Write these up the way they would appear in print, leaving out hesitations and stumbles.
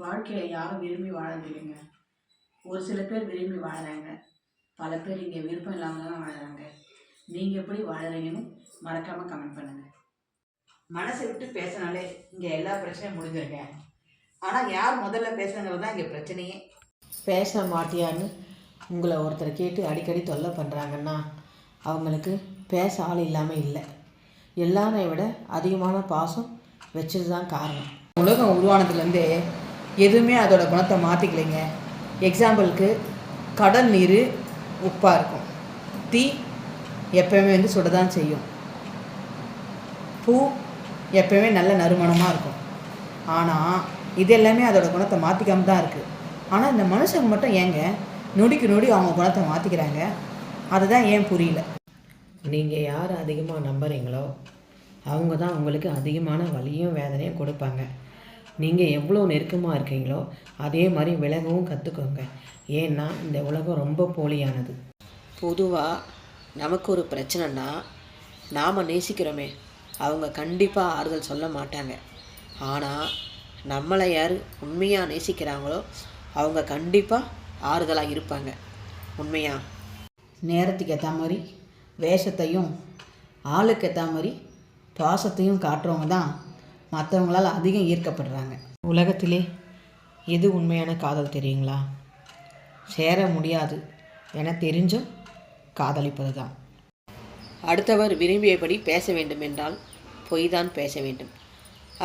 வாழ்க்கையை யாரும் விரும்பி வாழதில்லைங்க. ஒரு சில பேர் விரும்பி வாழறாங்க, பல பேர் இங்கே விருப்பம் இல்லாமல் தான் வாழறாங்க. நீங்கள் எப்படி வாழறீங்கன்னு மறக்காமல் கமெண்ட் பண்ணுங்கள். மனசை விட்டு பேசினாலே இங்கே எல்லா பிரச்சனையும் முடிஞ்சிருங்க. ஆனால் யார் முதல்ல பேசுங்கிறது தான் இங்கே பிரச்சனையே. பேச மாட்டியான்னு உங்களை ஒருத்தர் கேட்டு அடிக்கடி தொல்லை பண்ணுறாங்கன்னா அவங்களுக்கு பேச ஆள் இல்லாமல் இல்லை, எல்லாரை விட அதிகமான பாசம் வச்சது தான் காரணம். உலகம் உருவானதுலேருந்தே எதுவுமே அதோட குணத்தை மாற்றிக்கலைங்க. எக்ஸாம்பிளுக்கு கடல் நீர் உப்பாக இருக்கும், தீ எப்போயுமே சுட தான் செய்யும், பூ எப்போயுமே நல்ல நறுமணமாக இருக்கும். ஆனால் இது எல்லாமே அதோட குணத்தை மாற்றிக்காம தான் இருக்குது. ஆனால் இந்த மனுஷங்க மட்டும் ஏங்க நொடிக்கு நொடி அவங்க குணத்தை மாற்றிக்கிறாங்க? அதுதான் ஏன் புரியல. நீங்கள் யார் அதிகமாக நம்புறீங்களோ அவங்க தான் உங்களுக்கு அதிகமான வலியும் வேதனையும் கொடுப்பாங்க. நீங்கள் எவ்வளோ நெருக்கமாக இருக்கீங்களோ அதே மாதிரி விலகவும் கற்றுக்கோங்க. ஏன்னா இந்த உலகம் ரொம்ப போலியானது. பொதுவாக நமக்கு ஒரு பிரச்சனைனா நாம் நேசிக்கிறோமே அவங்க கண்டிப்பாக ஆறுதல் சொல்ல மாட்டாங்க. ஆனால் நம்மளை யார் உண்மையாக நேசிக்கிறாங்களோ அவங்க கண்டிப்பாக ஆறுதலாக இருப்பாங்க. உண்மையாக நேரத்துக்கு ஏற்ற மாதிரி வேஷத்தையும் ஆளுக்கு ஏற்ற மாதிரி பாசத்தையும் காட்டுறவங்க தான் மற்றவங்களால் அதிகம் ஈர்க்கப்படுறாங்க. உலகத்திலே எது உண்மையான காதல் தெரியுங்களா? சேர முடியாது என தெரிஞ்சும் காதலிப்பது தான். அடுத்தவர் விரும்பியபடி பேச வேண்டும் என்றால் பொய் தான் பேச வேண்டும்.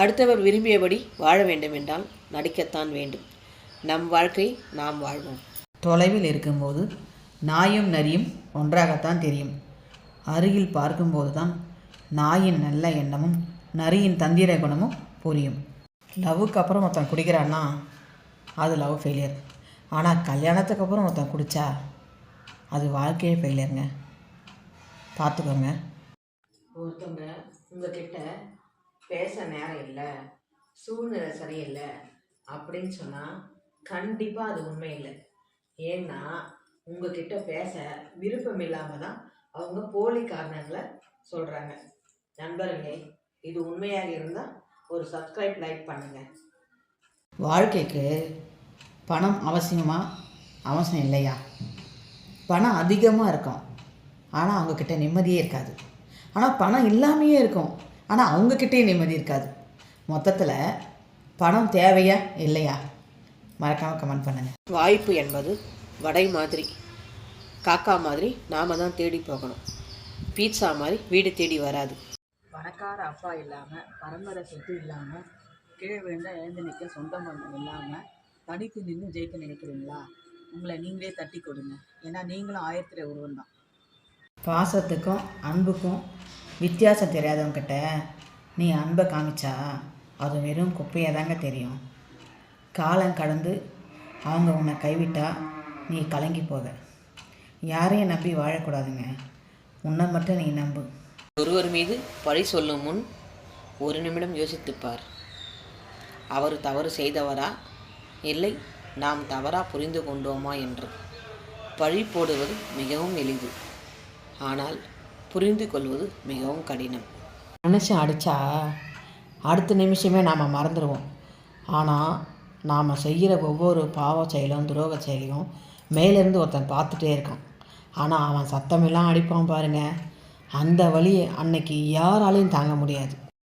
அடுத்தவர் விரும்பியபடி வாழ வேண்டும் என்றால் நடிக்கத்தான் வேண்டும். நம் வாழ்க்கை நாம் வாழ்வோம். தொலைவில் இருக்கும்போது நாயும் நரியும் ஒன்றாகத்தான் தெரியும். அருகில் பார்க்கும்போது தான் நாயின் நல்ல எண்ணமும் நரியின் தந்திர குணமும் புரியும். லவ்வுக்கு அப்புறம் ஒருத்தன் குடிக்கிறான்னா அது லவ் ஃபெயிலியர். ஆனால் கல்யாணத்துக்கு அப்புறம் ஒருத்தன் குடித்தா அது வாழ்க்கையே ஃபெயிலியருங்க. பார்த்துக்கோங்க. ஒருத்தவங்க உங்ககிட்ட பேச நேரம் இல்லை, சூழ்நிலை சரியில்லை அப்படின்னு சொன்னால் கண்டிப்பாக அது உண்மை இல்லை. ஏன்னா உங்ககிட்ட பேச விருப்பம் இல்லாமல் தான் அவங்க போலி காரணங்களை சொல்கிறாங்க. நண்பர்களே, இது உண்மையாக இருந்தால் ஒரு சப்ஸ்கிரைப், லைக் பண்ணுங்கள். வாழ்க்கைக்கு பணம் அவசியம் இல்லையா? பணம் அதிகமாக இருக்கும் ஆனால் அவங்கக்கிட்ட நிம்மதியே இருக்காது. ஆனால் பணம் இல்லாமையே இருக்கும் ஆனால் அவங்கக்கிட்டே நிம்மதி இருக்காது. மொத்தத்தில் பணம் தேவையா இல்லையா? மறக்காமல் கமெண்ட் பண்ணுங்கள். வாய்ப்பு என்பது வடை மாதிரி, காக்கா மாதிரி நாம் தான் தேடி போகணும். பீட்சா மாதிரி வீடு தேடி வராது. பணக்கார அப்பா இல்லாமல், பரம்பரை சொத்து இல்லாமல், கீழே விழுந்தால் எழுந்து நிற்க சொந்த பந்தம் இல்லாமல் தனித்து நின்று ஜெயிக்க நினைக்கிறீங்களா? உங்களை நீங்களே தட்டி கொடுங்க. ஏன்னா நீங்களும் 1000 ஒருவன் தான். பாசத்துக்கும் அன்புக்கும் வித்தியாசம் தெரியாதவங்கிட்ட நீ அன்பை காமிச்சா அது வெறும் குப்பையாக தாங்க தெரியும். காலம் கடந்து அவங்க உன்னை கைவிட்டால் நீ கலங்கி போக. யாரையும் நம்பி வாழக்கூடாதுங்க. உன்னை மட்டும் நீ நம்பு. ஒருவர் மீது பழி சொல்லும் முன் ஒரு நிமிடம் யோசித்துப்பார். அவர் தவறு செய்தவரா இல்லை நாம் தவறாக புரிந்து கொண்டோமா என்று. பழி போடுவது மிகவும் எளிது, ஆனால் புரிந்து கொள்வது மிகவும் கடினம். மனுஷன் அடித்தா அடுத்த நிமிஷமே நாம் மறந்துடுவோம். ஆனால் நாம் செய்கிற ஒவ்வொரு பாவ செயலும் துரோக செயலையும் மேலேருந்து ஒருத்தன் பார்த்துட்டே இருக்கான். ஆனால் அவன் சத்தமெல்லாம் அடிப்பான் பாருங்கள், அந்த வலியை அன்னைக்கு யாராலையும் தாங்க முடியாது.